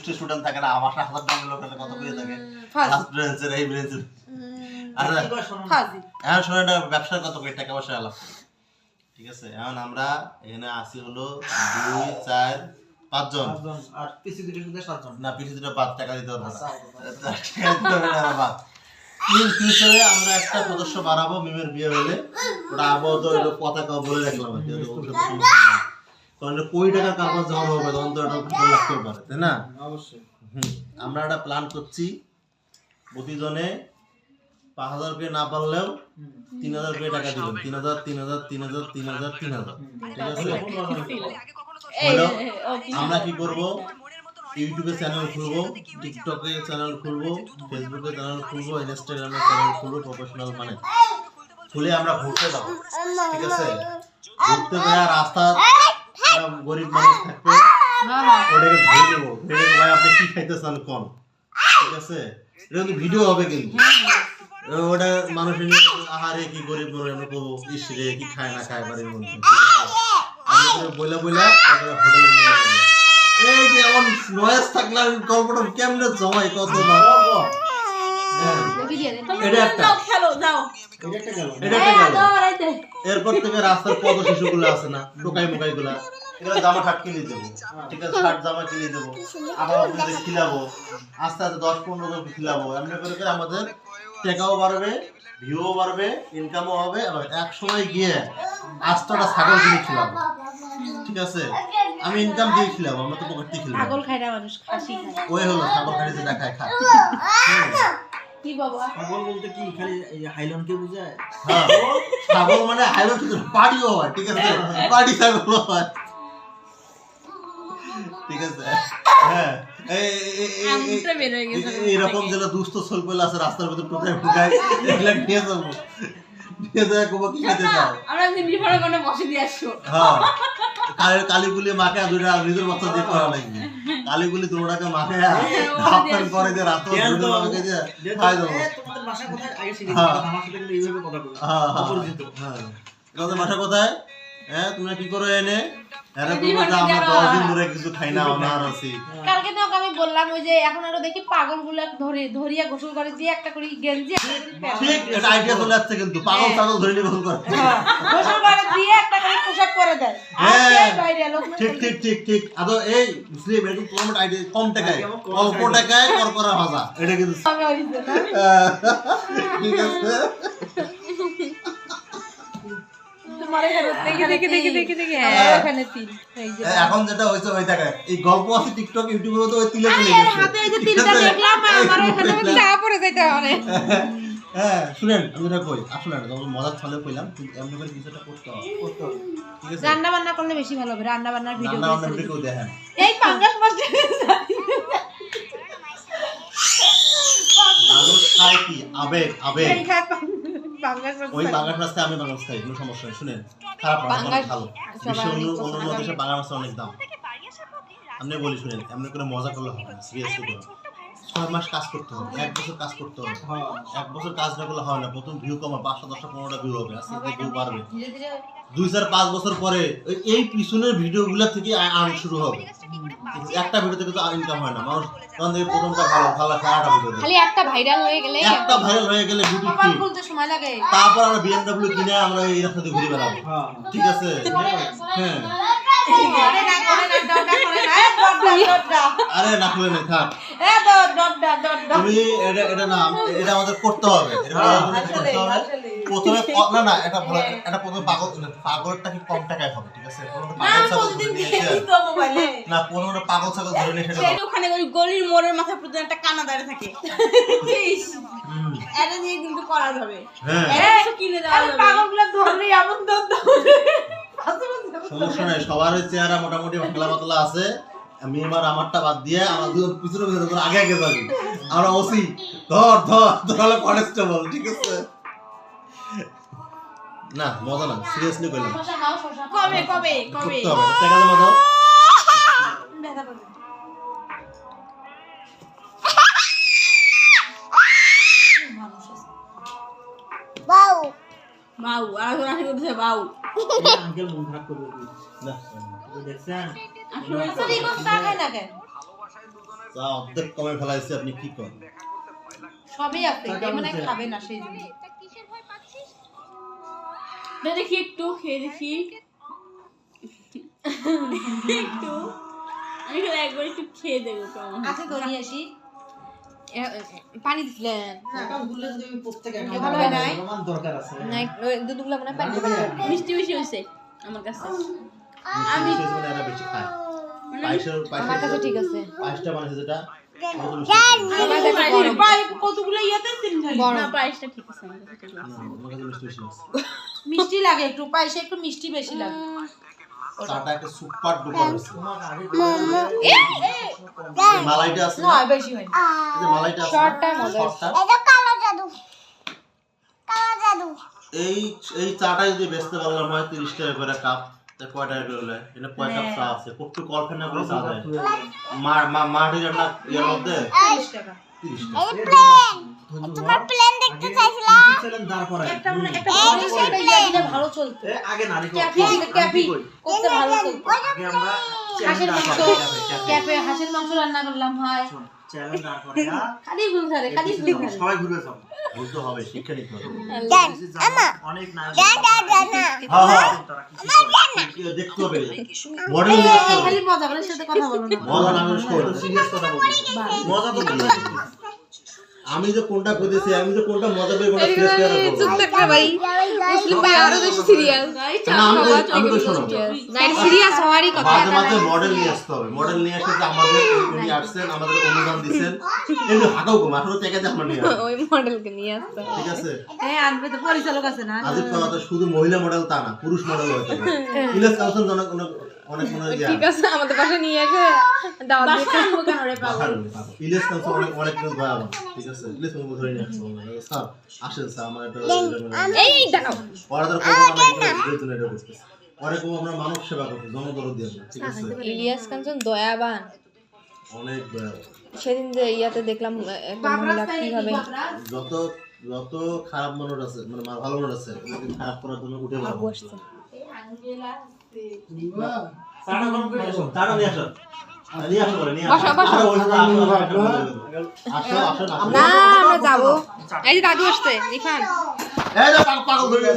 দুষ্ট স্টুডেন্ট থাকে না আমার 1000 টাকা লোকের কত করে থাকে ফার্স্ট ব্রেঞ্চের এই ব্রেঞ্চের আর ফাজি এখন শুনে না ব্যবসা কত করে টাকা পয়সা আলাপ ঠিক আছে এখন আমরা এখানে আসি হলো 2 4 5 জন আর পিসি দুটো শুধু 7 জন না পিসি দুটো 5 টাকা দিতে হবে না টাকা দিতে হবে না বাবা ইন ফিউচারে আমরা একটা সদস্য বাড়াবো মিমের বিয়ে হলে ওটা আপাতত হলো পতাকা বলে রাখলাম কারণ কোটি টাকার কাগজ যখন হবে তখন তো এটা ভালো লাগতে পারে তাই না অবশ্যই আমরা একটা প্ল্যান করছি প্রতিজনে 5000 করে না পারলেও 3000 করে টাকা দিবেন 3000 3000 3000 3000 3000 ঠিক আছে আমরা কি করব ইউটিউবে চ্যানেল খুলবো টিকটকে চ্যানেল খুলবো ফেসবুকে চ্যানেল খুলবো ইনস্টাগ্রামে চ্যানেল খুলবো প্রফেশনাল মানে খুলে আমরা ঘুরতে যাব ঠিক আছে ঘুরতে গিয়ে রাস্তা গরিব মানুষ থাকবে ওটাকে ধরে দেবো ভাই আপনি কি খাইতে চান কোন ঠিক আছে এটা কিন্তু ভিডিও হবে কিন্তু ওটা মানুষ আহারে কি গরিব মানুষ আমরা করবো ইসরে কি খায় না খায় বাড়ির মধ্যে আমি বইলা বইলা হোটেলে নিয়ে যাবো এই যে এমন নয়েজ থাকলে আমি গল্পটা কেমনে জমাই কত না এটা একটা খেলো যাও এটা একটা গেল এরপর থেকে রাস্তার পথ শিশুগুলো আছে না টোকাই মোকাইগুলো এগুলো জামা ঠাট কিনে দেবো ঠিক আছে শার্ট জামা কিনে দেবো আবার আপনাদের খিলাবো আস্তে আস্তে 10-15 জন খিলাবো এমনি করে করে আমাদের টাকাও বাড়বে ভিউও বাড়বে ইনকামও হবে এবং এক সময় গিয়ে আস্তাটা ছাগল কিনে খিলাবো ঠিক আছে আমি ইনকাম দিয়ে খিলাবো আমরা তো পকেট থেকে খিলাবো ছাগল খায় না মানুষ খাসি খায় ওই হলো ছাগল খায় যেটা খায় খায় কি বাবা ছাগল বলতে কি খালি এই হাইলন কে বোঝায় হ্যাঁ ছাগল মানে হাইলন শুধু পাড়িও হয় ঠিক আছে পাড়ি ছাগল হয় ঠিক আছে হ্যাঁ এরকম যেটা দুস্থ ছোলপেল আছে রাস্তার ভিতর টোটাই ঢুকায় এগুলা নিয়ে যাবো নিয়ে যায় কোবা কি খেতে চাও আমরা একদিন বিফারে কোনে বসে দিয়ে আসছো হ্যাঁ কালীগুলি মাকে দুইটা নিজের বাচ্চা দিয়ে করা লাগবে কালীগুলি তোমরাকে মাকে হাফটান করে যে রাত ধরে মাকে দিয়ে খাই দাও তোমাদের ভাষা কোথায় আগে শিখে আমার সাথে কিন্তু এইভাবে কথা বলো অপরিচিত হ্যাঁ তোমাদের ভাষা কোথায় হ্যাঁ তোমরা কি করো এনে আরে বলতো আমরা 10 দিন ধরে কিছু খাই না অনার আছি কালকে তো আমি বললাম ওই যে এখন আরো দেখি পাগলগুলো ধরিয়া গোসল করে দিয়ে একটা করে গেঞ্জি ঠিক এটা আইডিয়া চলে আসছে কিন্তু পাগল ছাগল ধরে নিয়ে গোসল করে গোসল করে দিয়ে একটা করে পোশাক পরে দেয় হ্যাঁ ঠিক ঠিক ঠিক ঠিক আদো এই মুসলিম একটু কম আইডিয়া কম টাকায় অল্প টাকায় করকরা ভাজা এটা কিন্তু আমি হইছে না ঠিক আছে এখন যেটা হইছে ওই টাকা এই গল্প আছে টিকটক ইউটিউবে তো ওই তিলে চলে গেছে হাতে এই যে তিলটা দেখলাম আমার এখানে চা পড়ে যাইতে হবে হ্যাঁ শুনেন আমি এটা কই আসলে না যখন মজার ছলে কইলাম কিন্তু এমনি করে কিছুটা করতে হবে ঠিক আছে রান্না বান্না করলে বেশি ভালো হবে রান্না বান্নার ভিডিও দেখেন এই পাঙ্গাস মাছ মানুষ খায় কি আবেগ আবেগ ওই বাংলা মাছটা আমি বাংলা মাছ খাই কোনো সমস্যা নেই শুনেন খারাপ না ভালো অন্য দেশে বাংলা মাছের অনেক দাম আপনি বলি শুনেন এমনি করে মজা করলে হবে না সিরিয়াসলি করুন 6 মাস কাজ করতে হবে 1 বছর কাজ করতে হবে 1 বছর কাজ না করলে হয় না প্রথম ভিউ কম 5টা 10টা 15টা ভিউ হবে আস্তে আস্তে ভিউ বাড়বে 2-4-5 বছর পরে এই পিছনের ভিডিওগুলো থেকে আর্ন শুরু হবে একটা ভিডিও থেকে তো ইনকাম হয় না মানুষ তখন থেকে প্রথমটা ভালো ভালো খারাপটা ভিডিও খালি একটা ভাইরাল হয়ে গেলে ভিডিও খুলতে সময় লাগে তারপর আমরা BMW কিনে আমরা এই রাস্তাতে ঘুরে বেড়াবো ঠিক আছে হ্যাঁ আরে না খুলে নেই থাক তুমি এটা না এটা আমাদের করতে হবে প্রথমে না এটা ভালো এটা প্রথমে পাগলটা কি কম টাকায় হবে ঠিক আছে না প্রথমে পাগল ছাগল ধরে নিয়ে সেটা ওখানে ওই গলির মোড়ের মাথায় প্রথমে একটা কানা দাঁড়িয়ে থাকে এটা দিয়ে কিন্তু করা যাবে হ্যাঁ এটা কিনে দেওয়া যাবে পাগলগুলো ধরলে এমন সমস্যা নাই সবার চেহারা মোটামুটি পাতলা পাতলা আছে আমি এবার আমারটা বাদ দিয়ে আমার দুজন পিছনে পিছনে আগে আগে যাবি আমরা ওসি ধর হলো কনস্টেবল ঠিক আছে না মজা না সিরিয়াসলি কইলাম কবে টাকা জমা দাও বাউ আর রাখি বলছে বাউ আঙ্কেল মন খারাপ করবে না দেখছেন আসলে সরি কোন টাকা না কেন ভালোবাসায় দুজনের চা অর্ধেক কমে ফেলাইছে, আপনি কি করেন? সবই আপনি মানে খাবে না সেই জন্য। দেখি একটু খেয়ে দেখি একটু আমি একবার একটু খেয়ে দেবো কেমন আচ্ছা তো নিয়ে আসি। পানি দিলেন দুধগুলো মনে পানি মিষ্টি বেশি হয়েছে আমার কাছে। আমি এরা বেশি খায় আমার কাছে ঠিক আছে। পায়েসটা বানাইছে যেটা কতগুলো ইয়াতে না পায়েসটা ঠিক আছে আমার কাছে ঠিক আছে। আমার কাছে মিষ্টি বেশি আছে। মিষ্টি লাগে একটু, পায়েসে একটু মিষ্টি বেশি লাগে। চাটা একটা সুপার ডুপার হয়েছে। মালাইটা আছে না না, বেশি হয় এই যে মালাইটা আছে শর্টটা মজা। শর্টটা এটা কালো জাদু, কালো জাদু। এই চাটা যদি বেচতে পারলাম হয় 30 টাকা করে কাপ, তা কয় টাকা করে? এটা কয় কাপ চা আছে? কত কলখানা করে চা দেয় মাটি রান্না এর মধ্যে 30 টাকা। 30 এই টাকা। প্লেন, তোমার প্লেন দেখতে চাইছিলা? একটা মানে একটা বড় ইয়া দিলে ভালো চলতো। আগে নারী ক্যাফি করতে ভালো চলতো। আগে আমরা হাঁসের মাংস ক্যাফে হাঁসের মাংস রান্না করলাম হয়। চ্যালেঞ্জ না করে খালি ভুল ধরে খালি ভুল ধরে। সবাই ঘুরে যাও। বলতে হবে, শিক্ষা নিতে হবে। দেন আমা, অনেক নায়ক দেন দেন না। হ্যাঁ হ্যাঁ, তারা কি করে দেখতে হবে মডেল নিয়ে আসতে হবে। খালি মজা করে সাথে কথা বলো না। মজা না করে শোনো। সিরিয়াস কথা বলছি মজা তো কথা আমি যে কোনটা কইতেছি, আমি যে কোনটা মজা করে কোনটা ফেস করে রাখবো। থাকবে ভাই মুসলিম ভাই আরো বেশি সিরিয়াস না আমি তো শোনো, না এটা সিরিয়াস হওয়ারই কথা। মাঝে মাঝে মডেল নিয়ে আসতে হবে। মডেল নিয়ে এসে যে আমাদের উনি আসছেন, আমাদের অনুদান দিবেন, এগুলো হাঁটাও কম, আসলে টাকা দিয়ে আমরা নিয়ে আসবো। ওই মডেলকে নিয়ে আসতে হবে। ঠিক আছে? হ্যাঁ আনবে তো পরিচালক আছে না। আদিব কথা তো শুধু মহিলা মডেল তা না, পুরুষ মডেল হতে পারে। ইলেস কাউন্সিল অনেক ঠিক আছে আমাদের পাশে নিয়ে এসে দাওয়াত দিয়ে বাসা আনবো কেন রে পাগল। ইলেস কাউন্সিল অনেক কিছু ভয়াবহ। ঠিক আছে? ইলেস কাউন্সিল ধরে নিয়ে আসবো। স্যার আসেন স্যার, আমার একটা এই দাঁড়াও পড়াদের কথা আমরা একটু এটা করতেছি। অনেক আমরা মানব সেবা করতে জনদরদ দিয়ে আমরা। ঠিক আছে? ইলিয়াস কাঞ্চন দয়াবান। অনেক ভয়াবহ। সেদিন যে ইয়াতে দেখলাম একটা মহিলা কিভাবে যত যত খারাপ মানুষ আছে, মানে ভালো মানুষ আছে, ওদেরকে খারাপ করার জন্য উঠে আবু বসে। আসছে। সারা গরম করে আসো তারা নিয়ে আসো, নিয়ে আসো বলে নিয়ে বসো, বসো। আসো আসো আসো। না আমরা যাবো। এই যে দাদু আসছে ইরফান। এই যে পাগল ধরে